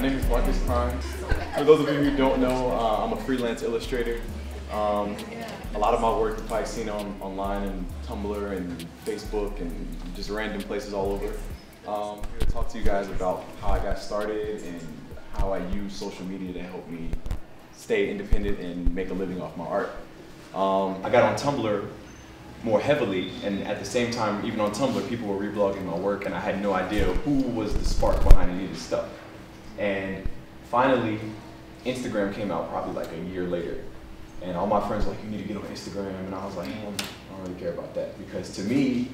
My name is Markus Prime. For those of you who don't know, I'm a freelance illustrator. A lot of my work you've probably seen online and Tumblr and Facebook and just random places all over. I'm here to talk to you guys about how I got started and how I use social media to help me stay independent and make a living off my art. I got on Tumblr more heavily, and at the same time, even on Tumblr, people were reblogging my work, and I had no idea who was the spark behind any of this stuff. And finally, Instagram came out probably like a year later, and all my friends were like, you need to get on Instagram, and I was like, I don't really care about that, because to me,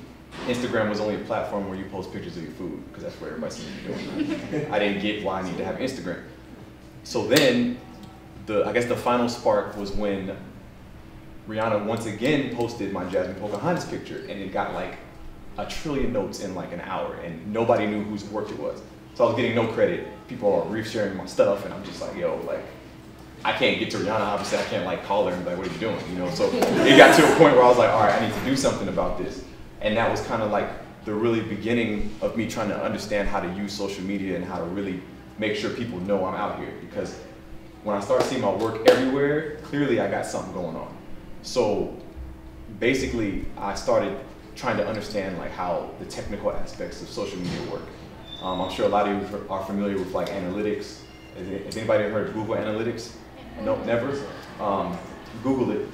Instagram was only a platform where you post pictures of your food, because that's what everybody seemed to be doing. I didn't get why I needed to have Instagram. So then, I guess the final spark was when Rihanna once again posted my Jasmine Pocahontas picture, and it got like 1 trillion notes in like an hour, and nobody knew whose work it was. So I was getting no credit. People are re-sharing my stuff, and I'm just like, yo, like, I can't get to Rihanna, obviously I can't like call her and be like, what are you doing, you know? So it got to a point where I was like, all right, I need to do something about this. And that was kind of like the really beginning of me trying to understand how to use social media and how to really make sure people know I'm out here. Because when I started seeing my work everywhere, clearly I got something going on. So basically, I started trying to understand like how the technical aspects of social media work. I'm sure a lot of you are familiar with like analytics. Has anybody ever heard of Google Analytics? Nope, never. Google it.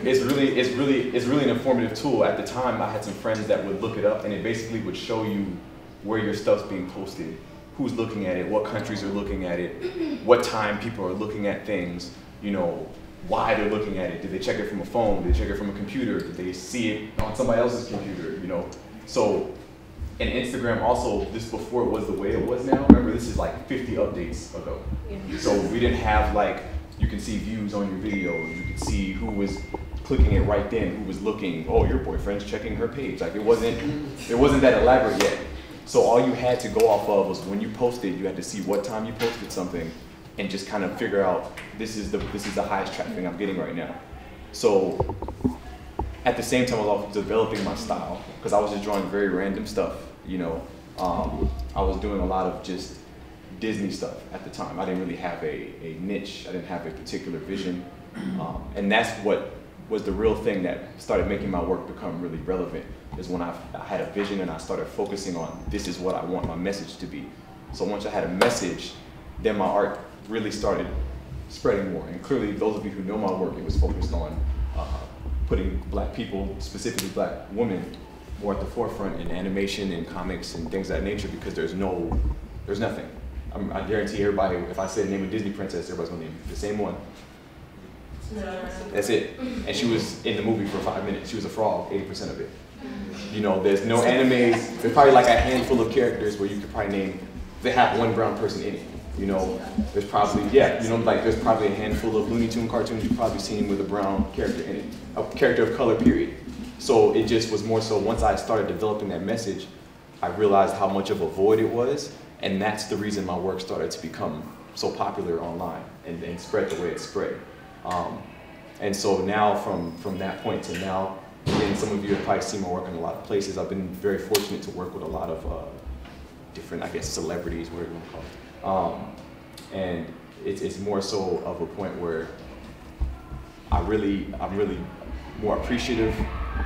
It's really an informative tool. At the time, I had some friends that would look it up, and it basically would show you where your stuff's being posted, who's looking at it, what countries are looking at it, what time people are looking at things, you know, why they're looking at it. Did they check it from a phone? Did they check it from a computer? Did they see it on somebody else's computer, you know? So, and Instagram also, this before it was the way it was now, remember this is like 50 updates ago. Yeah. So we didn't have like, you can see views on your video, you could see who was clicking it right then, who was looking, oh, your boyfriend's checking her page. Like it wasn't that elaborate yet. So all you had to go off of was when you posted, you had to see what time you posted something, and just kind of figure out, this is the highest traffic I'm getting right now. So at the same time, I was also developing my style, because I was just drawing very random stuff, you know. I was doing a lot of just Disney stuff at the time. I didn't really have a niche. I didn't have a particular vision. And that's what was the real thing that started making my work become really relevant, is when I had a vision and I started focusing on, this is what I want my message to be. So once I had a message, then my art really started spreading more. And clearly, those of you who know my work, it was focused on putting Black people, specifically Black women, more at the forefront in animation and comics and things of that nature, because there's nothing. I guarantee everybody, if I said name a Disney princess, everybody's gonna name the same one. That's it. And she was in the movie for 5 minutes. She was a frog, 80% of it. You know, there's no animes. There's probably like a handful of characters where you could probably name, they have one brown person in it. You know, there's probably, there's probably a handful of Looney Tune cartoons you've probably seen with a brown character in it, a character of color, period. So it just was more so, once I started developing that message, I realized how much of a void it was, and that's the reason my work started to become so popular online and spread the way it spread. And so now, from that point to now, again, some of you have probably seen my work in a lot of places. I've been very fortunate to work with a lot of different, I guess, celebrities, whatever you want to call it. And it's more so of a point where I'm really more appreciative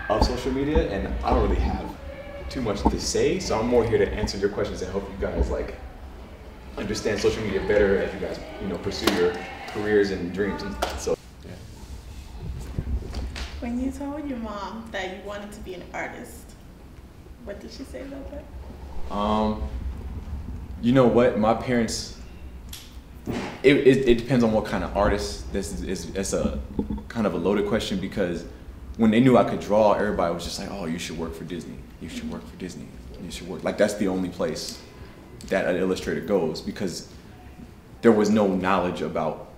of social media, and I don't really have too much to say, so I'm more here to answer your questions and help you guys like understand social media better as you guys, you know, pursue your careers and dreams. And so, yeah. When you told your mom that you wanted to be an artist, what did she say about that? You know what, my parents, it depends on what kind of artist. It's a kind of a loaded question, because when they knew I could draw, everybody was just like, oh, you should work for Disney. You should work for Disney. You should work. Like, that's the only place that an illustrator goes, because there was no knowledge about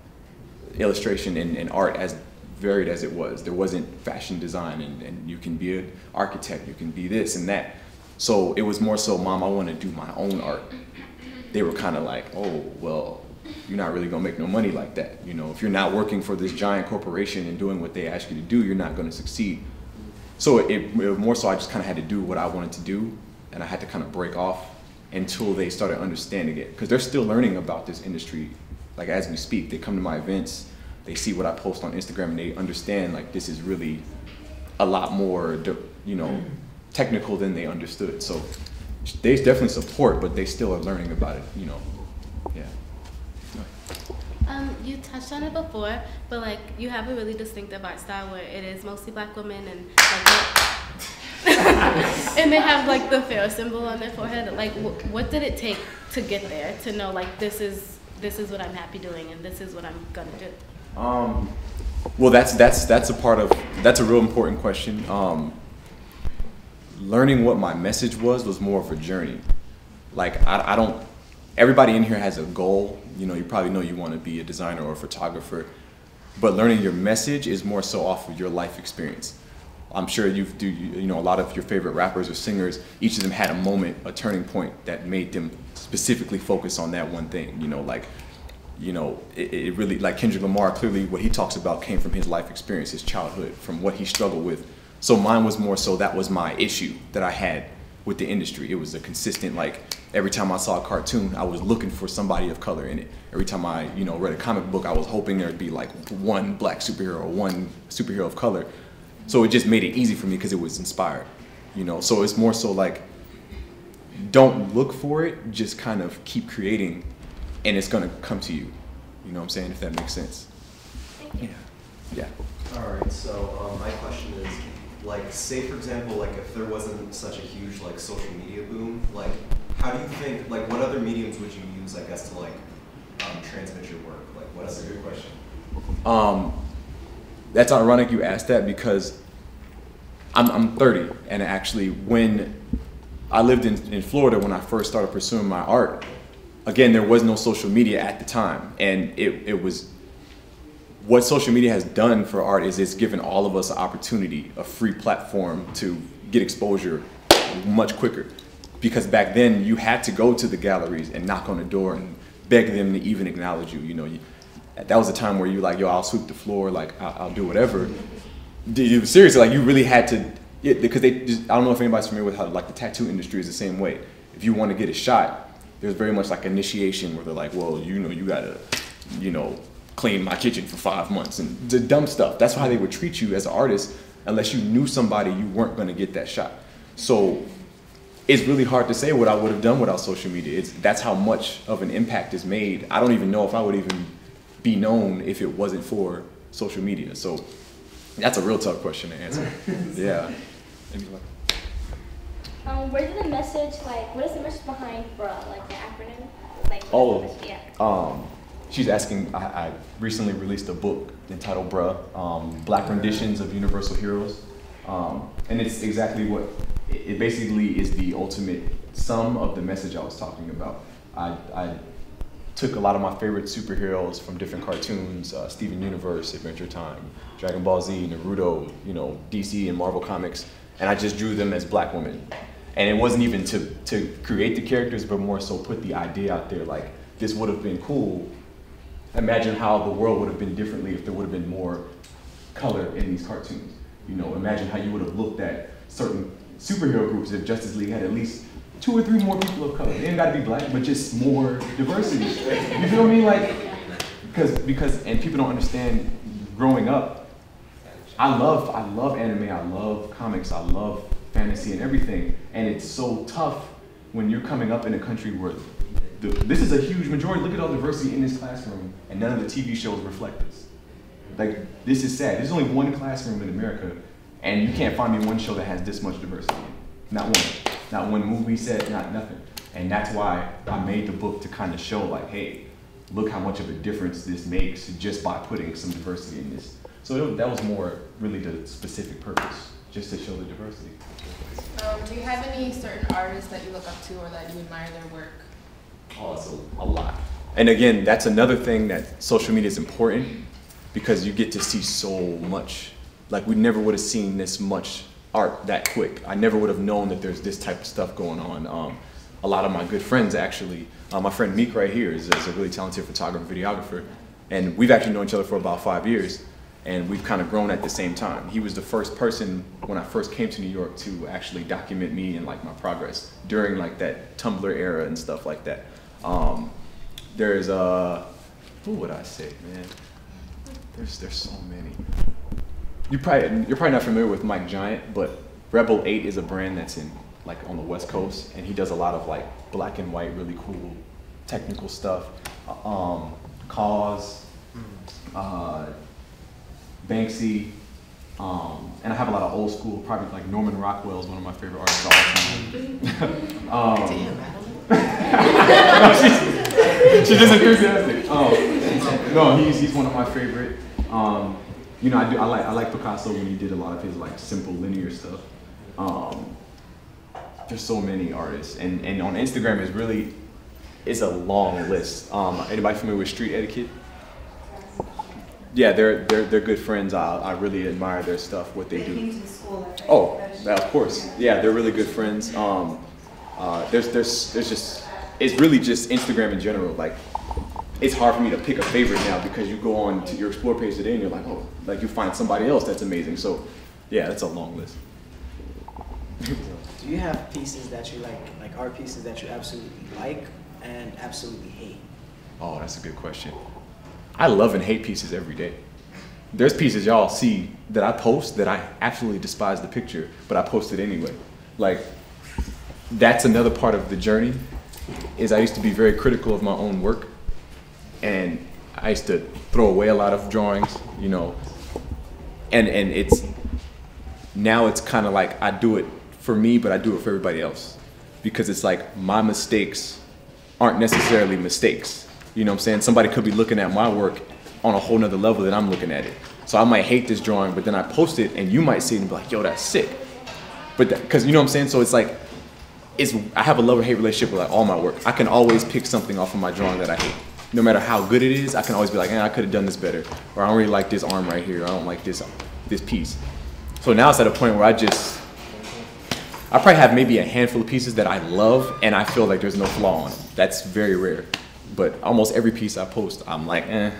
illustration and art as varied as it was. There wasn't fashion design, and you can be an architect, you can be this and that. So it was more so, Mom, I want to do my own art. They were kind of like, oh, well, you're not really gonna make no money like that. You know, if you're not working for this giant corporation and doing what they ask you to do, you're not gonna succeed. So it more so, I just kind of had to do what I wanted to do, and I had to kind of break off until they started understanding it, because they're still learning about this industry. Like as we speak, they come to my events, they see what I post on Instagram, and they understand like this is really a lot more, you know, technical than they understood. So they definitely support, but they still are learning about it, you know. Yeah. You touched on it before, but like you have a really distinctive art style where it is mostly black women and like and they have like the pharaoh symbol on their forehead. Like what did it take to get there, to know like this is what I'm happy doing and this is what I'm gonna do? Well, that's a real important question. Learning what my message was more of a journey. Like I don't. Everybody in here has a goal. You know, you probably know you want to be a designer or a photographer, but learning your message is more so off of your life experience. I'm sure you know, a lot of your favorite rappers or singers, each of them had a moment, a turning point that made them specifically focus on that one thing. You know, like, you know, it really, like Kendrick Lamar, clearly what he talks about came from his life experience, his childhood, from what he struggled with. So mine was more so, that was my issue that I had with the industry. It was a consistent, like, every time I saw a cartoon, I was looking for somebody of color in it. Every time I, you know, read a comic book, I was hoping there'd be like one black superhero or one superhero of color. So it just made it easy for me because it was inspired, you know. So it's more so like, don't look for it, just kind of keep creating, and it's gonna come to you. You know what I'm saying? If that makes sense. Yeah. Yeah. All right. So my question is, like, say for example, like if there wasn't such a huge like social media boom, like how do you think, like what other mediums would you use, I guess, to like transmit your work? Like what is a good question? That's ironic you asked that, because I'm 30, and actually when I lived in Florida, when I first started pursuing my art, again, there was no social media at the time, and it was, what social media has done for art is it's given all of us an opportunity, a free platform to get exposure much quicker. Because back then you had to go to the galleries and knock on the door and beg them to even acknowledge you. You know, that was a time where you're like, yo, I'll sweep the floor, like I'll do whatever. Seriously, like you really had to, because I don't know if anybody's familiar with how like the tattoo industry is the same way. If you want to get a shot, there's very much like initiation where they're like, well, you know, you gotta, you know, clean my kitchen for 5 months and the dumb stuff. That's how they would treat you as an artist. Unless you knew somebody, you weren't gonna get that shot. So it's really hard to say what I would have done without social media. That's how much of an impact is made. I don't even know if I would even be known if it wasn't for social media. So that's a real tough question to answer. Yeah. Where did the message, like, what is the message behind BRUH, like the acronym? Like, She's asking, I recently released a book entitled BRUH, Black Renditions of Universal Heroes. And it's exactly what, it basically is the ultimate sum of the message I was talking about. I took a lot of my favorite superheroes from different cartoons, Steven Universe, Adventure Time, Dragon Ball Z, Naruto, you know, DC and Marvel Comics, and I just drew them as black women. And it wasn't even to create the characters, but more so put the idea out there, like, this would have been cool. Imagine how the world would have been differently if there would have been more color in these cartoons. You know, imagine how you would have looked at certain superhero groups if Justice League had at least 2 or 3 more people of color. They ain't gotta be black, but just more diversity. You feel me? Like, because, and people don't understand, growing up, I love anime, I love comics, I love fantasy and everything. And it's so tough when you're coming up in a country where this is a huge majority. Look at all the diversity in this classroom, and none of the TV shows reflect this. Like, this is sad. There's only one classroom in America, and you can't find me one show that has this much diversity. Not one. Not one movie set, not nothing. And that's why I made the book, to kind of show, like, hey, look how much of a difference this makes just by putting some diversity in this. So that was more really the specific purpose, just to show the diversity. Do you have any certain artists that you look up to or that you admire their work? Oh, it's a lot. And again, that's another thing that social media is important, because you get to see so much. Like, we never would have seen this much art that quick. I never would have known that there's this type of stuff going on. A lot of my good friends, actually, my friend Meek right here is a really talented photographer, videographer, and we've actually known each other for about 5 years. and we've kind of grown at the same time. He was the first person when I first came to New York to actually document me and like my progress during like that Tumblr era and stuff like that. There's who would I say, man? There's so many. You're probably not familiar with Mike Giant, but Rebel 8 is a brand that's in like on the West Coast, and he does a lot of like black and white, really cool technical stuff. Cause, Banksy, and I have a lot of old school, probably like Norman Rockwell is one of my favorite artists of all time. She's just enthusiastic. No, he's one of my favorite. You know, I like Picasso when he did a lot of his like simple linear stuff. There's so many artists, and on Instagram it's a long list. Anybody familiar with Street Etiquette? Yeah, they're good friends. I really admire their stuff, what they do. They came to the school, right? Oh, of course. Yeah, they're really good friends. There's just, it's really just Instagram in general. Like, it's hard for me to pick a favorite now because you go on to your Explore page today and you're like, oh, like you find somebody else that's amazing. So, yeah, that's a long list. Do you have pieces that you like art pieces that you absolutely like and absolutely hate? Oh, that's a good question. I love and hate pieces every day. There's pieces y'all see that I post that I absolutely despise the picture, but I post it anyway. Like, that's another part of the journey, is I used to be very critical of my own work, and I used to throw away a lot of drawings, you know, and now it's kind of like I do it for me, but I do it for everybody else, because it's like my mistakes aren't necessarily mistakes. You know what I'm saying? Somebody could be looking at my work on a whole nother level than I'm looking at it. So I might hate this drawing, but then I post it and you might see it and be like, yo, that's sick. But because you know what I'm saying? So it's like, I have a love-hate relationship with like all my work. I can always pick something off of my drawing that I hate. No matter how good it is, I can always be like, I could have done this better. Or I don't really like this arm right here. I don't like this piece. So now it's at a point where I probably have maybe a handful of pieces that I love and I feel like there's no flaw on them. That's very rare. But almost every piece I post, I'm like, And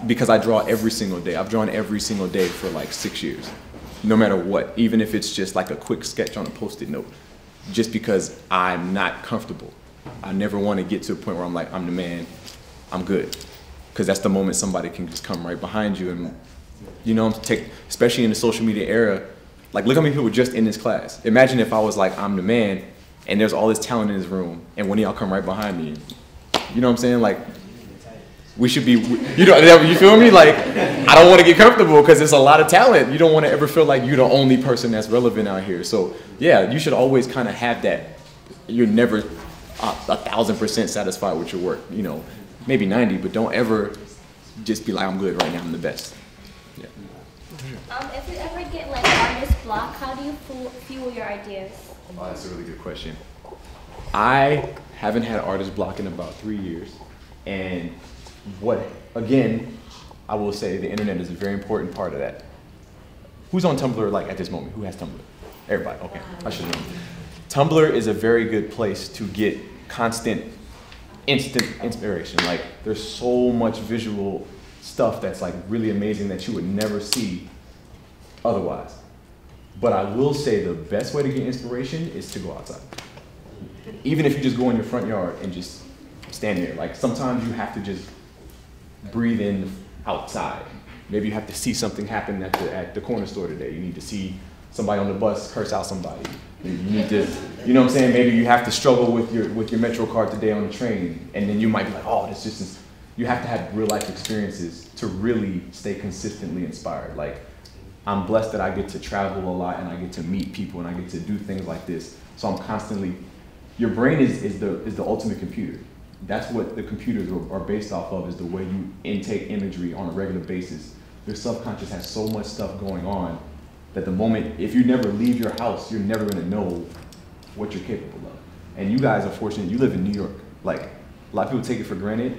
because I draw every single day. I've drawn every single day for like 6 years, no matter what, even if it's just like a quick sketch on a Post-it note, just because I'm not comfortable. I never want to get to a point where I'm like, I'm the man, I'm good. Because that's the moment somebody can just come right behind you and, you know, especially in the social media era, like look how many people were just in this class. Imagine if I was like, I'm the man, and there's all this talent in this room, and one of y'all come right behind me. You know what I'm saying? Like, we should be, you feel me? Like, I don't want to get comfortable because there's a lot of talent. You don't want to ever feel like you're the only person that's relevant out here. So, yeah, you should always kind of have that. You're never 1,000% satisfied with your work. You know, maybe 90, but don't ever just be like, I'm good right now, I'm the best. Yeah. If you ever get like artist block, how do you fuel your ideas? Oh, that's a really good question. I haven't had artist block in about 3 years. And again, I will say the internet is a very important part of that. Who's on Tumblr like at this moment? Who has Tumblr? Everybody, okay, I should know. Tumblr is a very good place to get instant inspiration. Like, there's so much visual stuff that's like really amazing that you would never see otherwise. But I will say the best way to get inspiration is to go outside. Even if you just go in your front yard and just stand there. Like, sometimes you have to just breathe in outside. Maybe you have to see something happen at the corner store today. You need to see somebody on the bus curse out somebody. You need to, you know what I'm saying? Maybe you have to struggle with your Metro card today on the train, and then you might be like, oh, this just, you have to have real life experiences to really stay consistently inspired. Like, I'm blessed that I get to travel a lot and I get to meet people and I get to do things like this. So I'm constantly, your brain is the ultimate computer. That's what the computers are based off of, is the way you intake imagery on a regular basis. Your subconscious has so much stuff going on that the moment, if you never leave your house, you're never gonna know what you're capable of. And you guys are fortunate, you live in New York. Like, a lot of people take it for granted.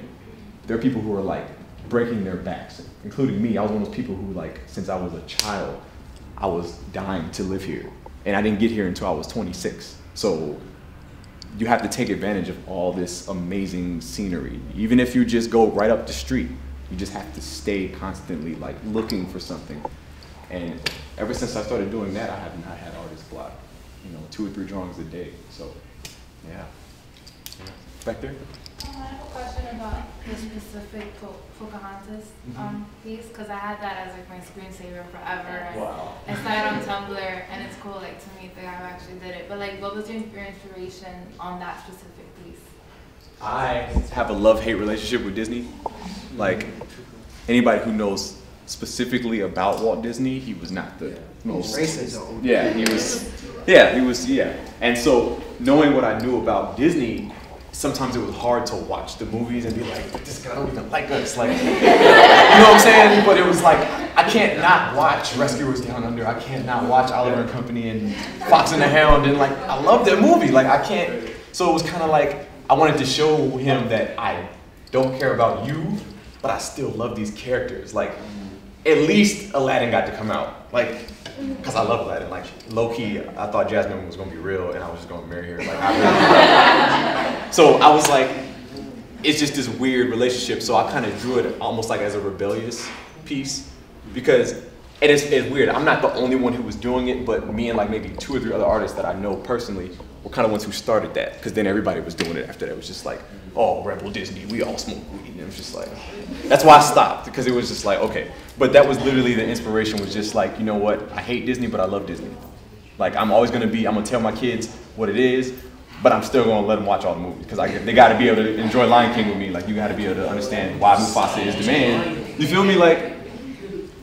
There are people who are like breaking their backs, including me. I was one of those people who, like, since I was a child, I was dying to live here. And I didn't get here until I was 26. So you have to take advantage of all this amazing scenery. Even if you just go right up the street You just have to stay constantly like looking for something. And ever since I started doing that, I have not had artist block. 2 or 3 drawings a day. So, yeah. Back there? I have a question about the specific Pocahontas piece, because I had that as like my screensaver forever. Wow. I saw it on Tumblr, and it's cool like to meet the guy who actually did it. But like, what was your inspiration on that specific piece? I have a love-hate relationship with Disney. Like, anybody who knows specifically about Walt Disney, he was not the most racist. Yeah, he was. Yeah. And so, knowing what I knew about Disney, sometimes it was hard to watch the movies and be like, but this guy don't even like us. Like, you know what I'm saying? But it was like, I can't not watch Rescuers Down Under. I can't not watch Oliver and Company and Fox and the Hound. And like, I love that movie. Like, I can't. So it was kind of like, I wanted to show him that I don't care about you, but I still love these characters. Like, at least Aladdin got to come out. Like, because I love Aladdin. Like, low-key, I thought Jasmine was going to be real, and I was just going to marry her. Like, I really So I was like, it's just this weird relationship. So I kind of drew it almost like as a rebellious piece. Because, and it's weird. I'm not the only one who was doing it, but me and like maybe 2 or 3 other artists that I know personally were kind of ones who started that. Because then everybody was doing it after that. It was just like, oh, Rebel Disney, we all smoke weed. And it was just like, that's why I stopped. Because it was just like, okay. But that was literally the inspiration, was just like, you know what? I hate Disney, but I love Disney. Like, I'm always going to tell my kids what it is, but I'm still going to let them watch all the movies. Because they got to be able to enjoy Lion King with me. Like, you got to be able to understand why Mufasa is the man. You feel me? Like,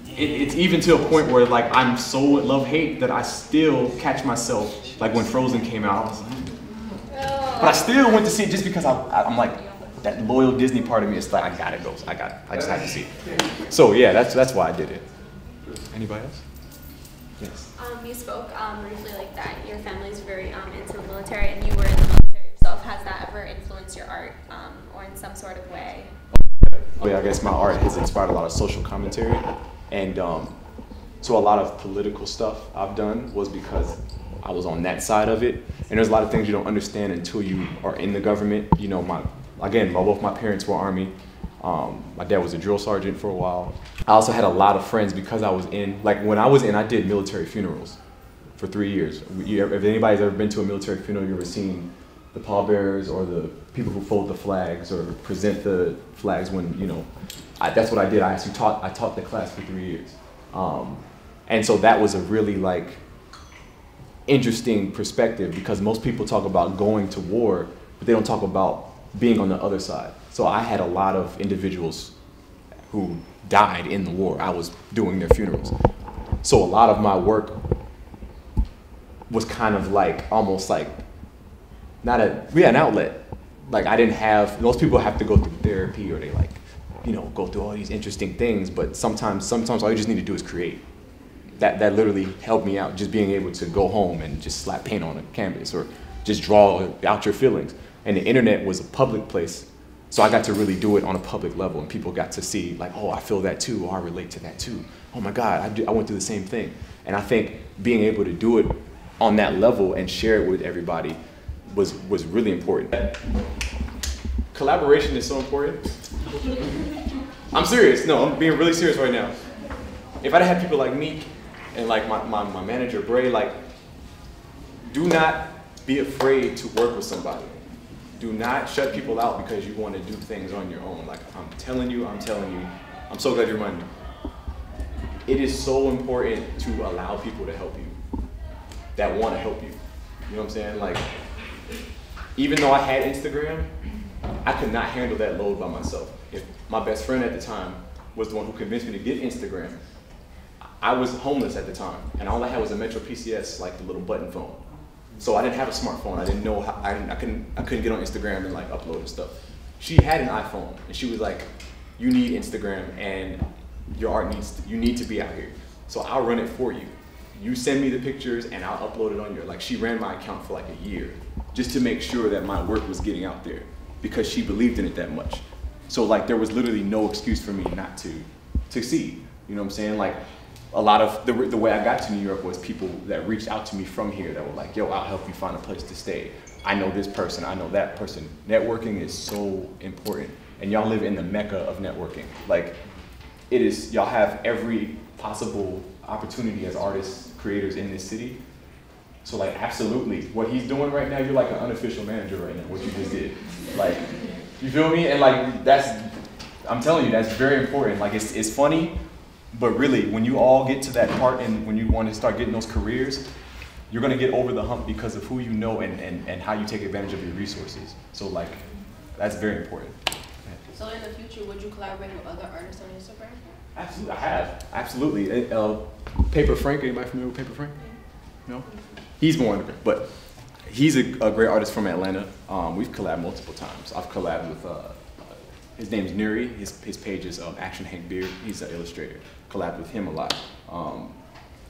it's even to a point where, like, I'm so love-hate that I still catch myself, like, when Frozen came out, I was like, but I still went to see it just because I'm like, that loyal Disney part of me is like, I gotta go. I just have to see it. So yeah, that's why I did it. Anybody else? Yes. You spoke briefly like that your family's very into the military, and you were in the military yourself. Has that ever influenced your art or in some sort of way? Yeah, I guess my art has inspired a lot of social commentary, and so a lot of political stuff I've done was because I was on that side of it. And there's a lot of things you don't understand until you are in the government. You know, both my parents were Army. My dad was a drill sergeant for a while. I also had a lot of friends because I was in, like when I was in, I did military funerals for 3 years. If anybody's ever been to a military funeral, you've ever seen the pallbearers or the people who fold the flags or present the flags when, that's what I did. I taught the class for 3 years. And so that was a really like, interesting perspective, because most people talk about going to war, but they don't talk about being on the other side. So I had a lot of individuals who died in the war. I was doing their funerals. So a lot of my work was kind of like, almost like, an outlet. Like I didn't have, most people have to go through therapy or they like, go through all these interesting things, but sometimes all you just need to do is create. That literally helped me out, just being able to go home and just slap paint on a canvas or just draw out your feelings. And the internet was a public place, so I got to really do it on a public level, and people got to see like, oh, I feel that too, or I relate to that too. Oh my God, I went through the same thing. And I think being able to do it on that level and share it with everybody was really important. Collaboration is so important. I'm serious, no, I'm being really serious right now. If I'd had people like Meek, and like my manager, Bray, like, do not be afraid to work with somebody. Do not shut people out because you want to do things on your own. Like, I'm telling you, I'm so glad you reminded me. It is so important to allow people to help you, that want to help you. You know what I'm saying? Like, even though I had Instagram, I could not handle that load by myself. If my best friend at the time was the one who convinced me to get Instagram, I was homeless at the time, and all I had was a Metro PCS, like the little button phone. So I didn't have a smartphone. I didn't know how. I couldn't get on Instagram and like upload and stuff. She had an iPhone, and she was like, "You need Instagram, and your art you need to be out here. So I'll run it for you. You send me the pictures, and I'll upload it on your." Like, she ran my account for like a year, just to make sure that my work was getting out there, because she believed in it that much. So like, there was literally no excuse for me not to succeed. You know what I'm saying? Like, a lot of the way I got to New York was people that reached out to me from here that were like, yo, I'll help you find a place to stay. I know this person, I know that person. Networking is so important. And y'all live in the mecca of networking. Like, it is, y'all have every possible opportunity as artists, creators in this city. So like, absolutely, what he's doing right now, you're like an unofficial manager right now, what you just did. Like, you feel me? And like, I'm telling you, that's very important. Like, it's funny, but really, when you all get to that part and when you want to start getting those careers, you're gonna get over the hump because of who you know and how you take advantage of your resources. So like, that's very important. So in the future, would you collaborate with other artists on Instagram? Absolutely, I have, absolutely. Paper Frank, anybody familiar with Paper Frank? No? He's more, but he's a great artist from Atlanta. We've collabed multiple times. I've collabed with, his name's Neri, his page is Action Hank Beard, he's an illustrator. Collabed with him a lot.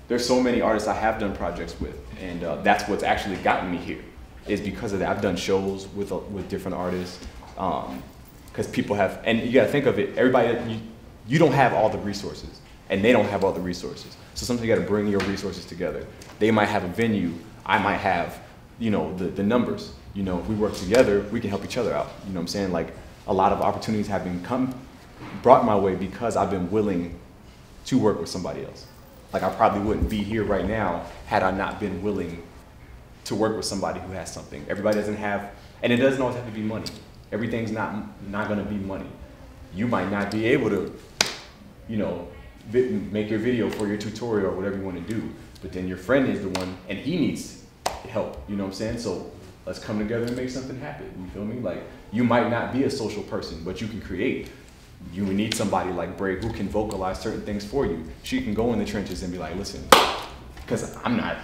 There's so many artists I have done projects with, and that's what's actually gotten me here, is because of that. I've done shows with different artists, because people have, and you gotta think of it, everybody, you don't have all the resources, and they don't have all the resources. So sometimes you gotta bring your resources together. They might have a venue, I might have, you know, the numbers. You know, if we work together, we can help each other out. You know what I'm saying? Like, a lot of opportunities have been brought my way because I've been willing to work with somebody else. Like, I probably wouldn't be here right now had I not been willing to work with somebody who has something. Everybody doesn't have, and it doesn't always have to be money. Everything's not gonna be money. You might not be able to, you know, make your video for your tutorial or whatever you want to do, but then your friend is the one, and he needs help, you know what I'm saying? So let's come together and make something happen, you feel me? Like, you might not be a social person, but you can create. You need somebody like Bray who can vocalize certain things for you. She can go in the trenches and be like, listen, because I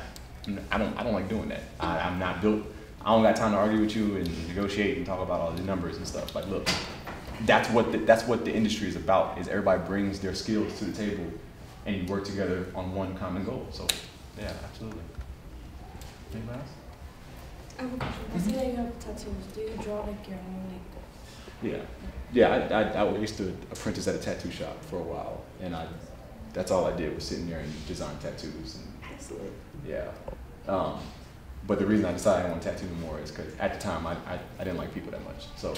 don't like doing that. I'm not built, I don't got time to argue with you and negotiate and talk about all the numbers and stuff. Like, look, that's what the industry is about, is everybody brings their skills to the table and you work together on one common goal. So, yeah, absolutely. Anybody else? I have a question. I see that you have tattoos. Do you draw like your own, like? Yeah. Yeah, I used to apprentice at a tattoo shop for a while, and that's all I did was sitting there and design tattoos. And, yeah. But the reason I decided I didn't want to tattoo anymore is because at the time I didn't like people that much. So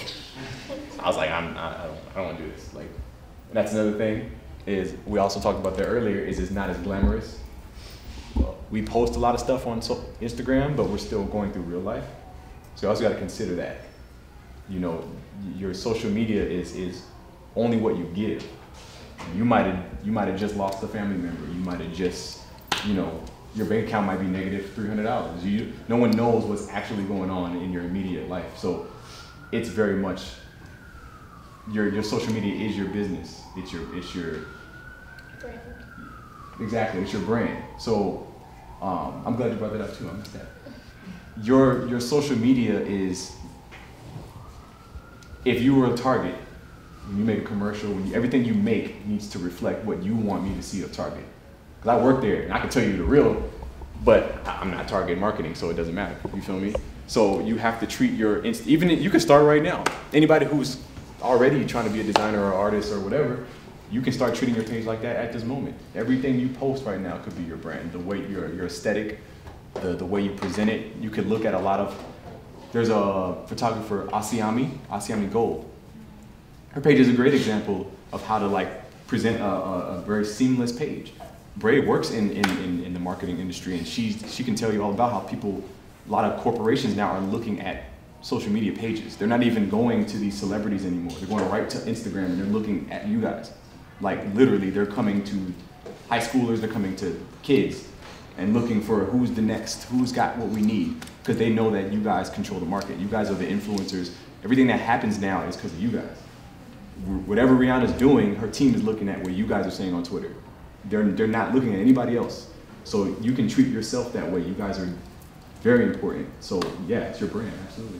I was like, I don't want to do this. Like, and that's another thing, is we also talked about that earlier, is it's not as glamorous. We post a lot of stuff on Instagram, but we're still going through real life. So you also got to consider that. You know, your social media is only what you give. You might have just lost a family member. You might have just, you know, your bank account might be negative $300. No one knows what's actually going on in your immediate life. So it's very much, your social media is your business. It's your Brand. Exactly, it's your brand. So I'm glad you brought that up too. I missed that. Your social media is, if you were a Target, when you make a commercial, everything you make needs to reflect what you want me to see of Target. Because I work there, and I can tell you the real, but I'm not Target marketing, so it doesn't matter. You feel me? So you have to treat your, even you can start right now. Anybody who's already trying to be a designer or artist or whatever, you can start treating your page like that at this moment. Everything you post right now could be your brand. The way your aesthetic, the way you present it. You could look at a lot of, there's a photographer, Asiami Gold. Her page is a great example of how to like present a very seamless page. Bray works in the marketing industry, and she can tell you all about how people, a lot of corporations now are looking at social media pages. They're not even going to these celebrities anymore. They're going right to Instagram and they're looking at you guys. Like literally, they're coming to high schoolers, they're coming to kids and looking for who's the next, who's got what we need, because they know that you guys control the market. You guys are the influencers. Everything that happens now is because of you guys. Whatever Rihanna's doing, her team is looking at what you guys are saying on Twitter. They're not looking at anybody else. So you can treat yourself that way. You guys are very important. So yeah, it's your brand, absolutely.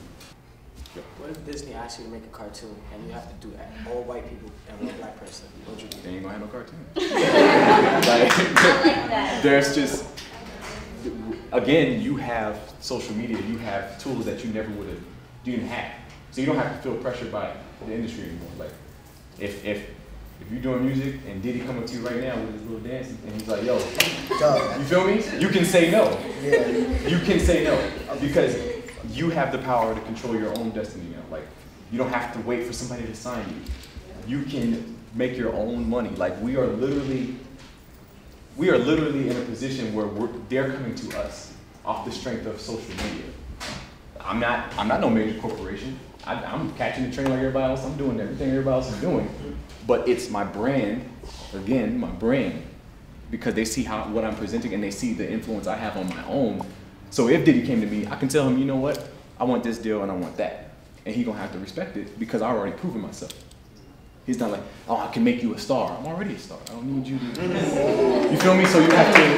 What if Disney asks you to make a cartoon and you have to do that? All white people and one black person. What'd you do? They ain't gonna have no cartoon. I like that. There's just, again, you have social media, you have tools that you never didn't have. So you don't have to feel pressured by the industry anymore. Like, if you're doing music and Diddy come up to you right now with his little dance and he's like, yo, you feel me? You can say no. Yeah. You can say no. Because you have the power to control your own destiny now. Like, you don't have to wait for somebody to sign you. You can make your own money. Like, we are literally in a position where they're coming to us off the strength of social media. I'm not no major corporation. I'm catching the train like everybody else. I'm doing everything everybody else is doing. But it's my brand, again, my brand, because they see what I'm presenting and they see the influence I have on my own. So if Diddy came to me, I can tell him, you know what? I want this deal and I want that. And he's gonna have to respect it because I already proven myself. He's not like, oh, I can make you a star. I'm already a star. I don't need you to. You feel me? So you have to. Yeah,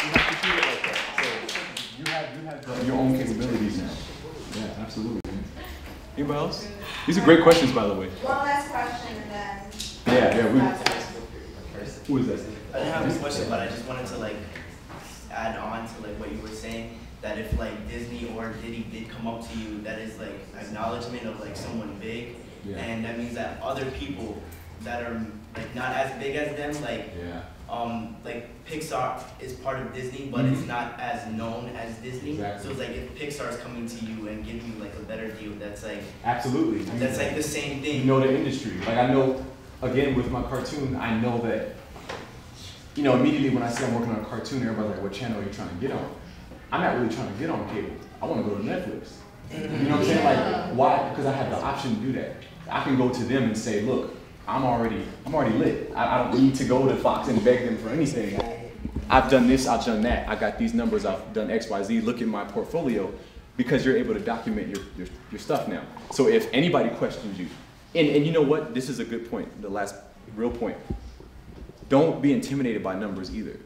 you have to treat it like that. So you have your own capabilities now. Yeah, absolutely. Anybody else? These are great questions, by the way. One last question and then. Who is that? I didn't have a question, but I just wanted to like add on to like what you were saying. That if like Disney or Diddy did come up to you, that is like acknowledgement of like someone big, and that means that other people that are like not as big as them, like Pixar is part of Disney, but it's not as known as Disney. Exactly. So it's like if Pixar is coming to you and giving you like a better deal, that's like absolutely. That's like the same thing. You know the industry. Like I know, again with my cartoon, I know that. You know, immediately when I say I'm working on a cartoon, everybody's like, "What channel are you trying to get on?" I'm not really trying to get on cable. I want to go to Netflix. You know what I'm saying? Like, why? Because I have the option to do that. I can go to them and say, look, I'm already lit. I don't need to go to Fox and beg them for anything. I've done this, I've done that. I got these numbers, I've done X, Y, Z. Look at my portfolio, because you're able to document your stuff now. So if anybody questions you, and you know what? This is a good point, the last real point. Don't be intimidated by numbers either.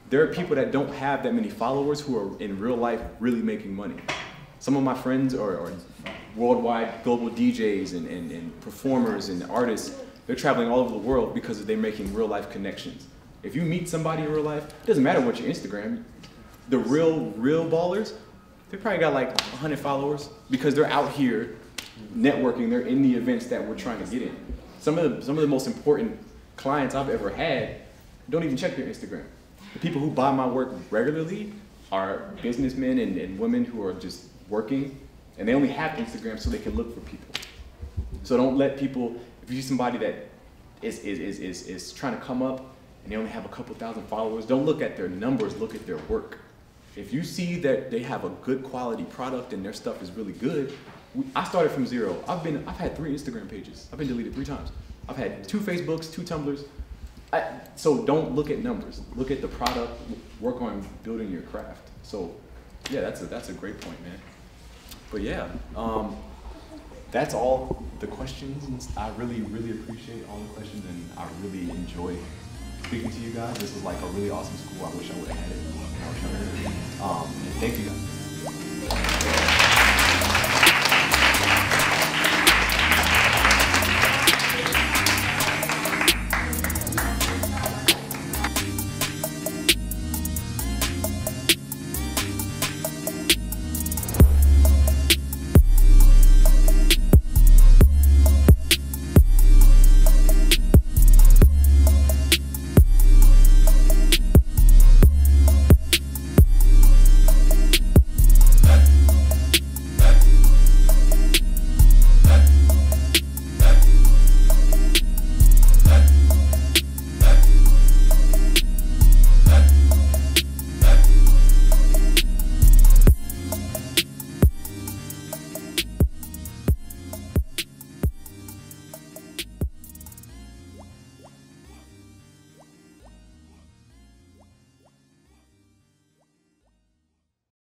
There are people that don't have that many followers who are in real life really making money. Some of my friends are worldwide global DJs and performers and artists. They're traveling all over the world because they're making real life connections. If you meet somebody in real life, it doesn't matter what your Instagram, the real ballers, they probably got like 100 followers because they're out here networking, they're in the events that we're trying to get in. Some of the most important clients I've ever had don't even check their Instagram. The people who buy my work regularly are businessmen and women who are just working, and they only have Instagram so they can look for people. So don't let people, if you see somebody that is trying to come up and they only have a couple thousand followers, don't look at their numbers, look at their work. If you see that they have a good quality product and their stuff is really good, I started from zero. I've had 3 Instagram pages. I've been deleted 3 times. I've had 2 Facebooks, 2 Tumblrs. So don't look at numbers. Look at the product. Work on building your craft. So, yeah, that's a great point, man. But yeah, that's all the questions. I really appreciate all the questions, and I really enjoy speaking to you guys. This was like a really awesome school. I wish I would have had it. And thank you guys.